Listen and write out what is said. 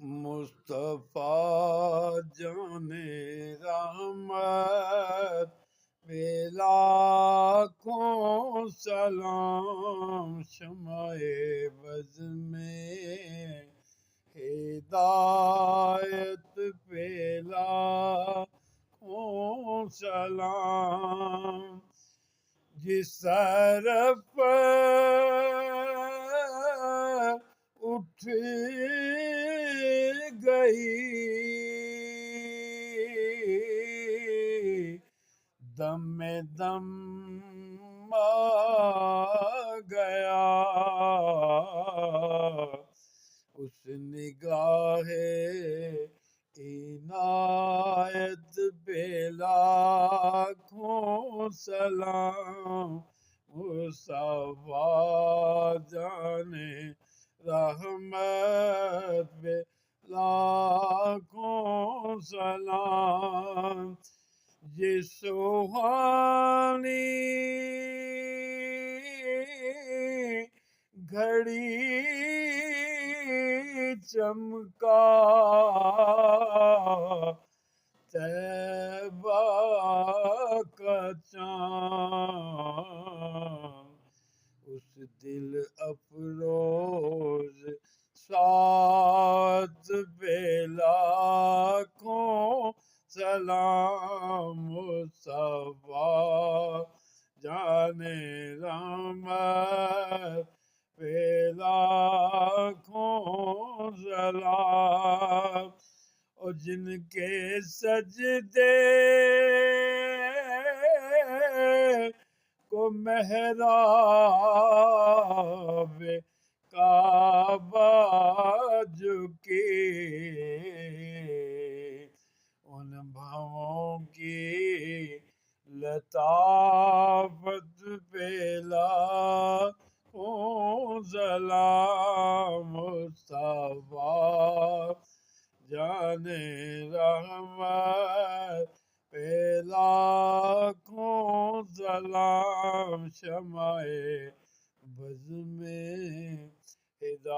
مصطفیٰ جان رحمت پہ لاکھوں سلام، شمع بز میں ہدایت پہ لاکھوں سلام، جس سر پر اٹھ گئی دم دم آ گیا، اس نگاہ عنایت پہ لاکھوں سلام، مصطفیٰ جان رحمت پہ لاکھوں سلام، یہ سوہانی گھڑی چمکا طیبہ کا چاند، اس دل افروز ساتھ پہ لاکھوں سلام، مصطفیٰ جان رحمت پہ لاکھوں سلام، اور جن کے سجدے کو محراب کعبہ جھکے، ان بھووں کی لطافت پہ لاکھوں سلام، مصطفیٰ جان رحمت پہ لاکھوں سلام، شمع بز میں ہدایت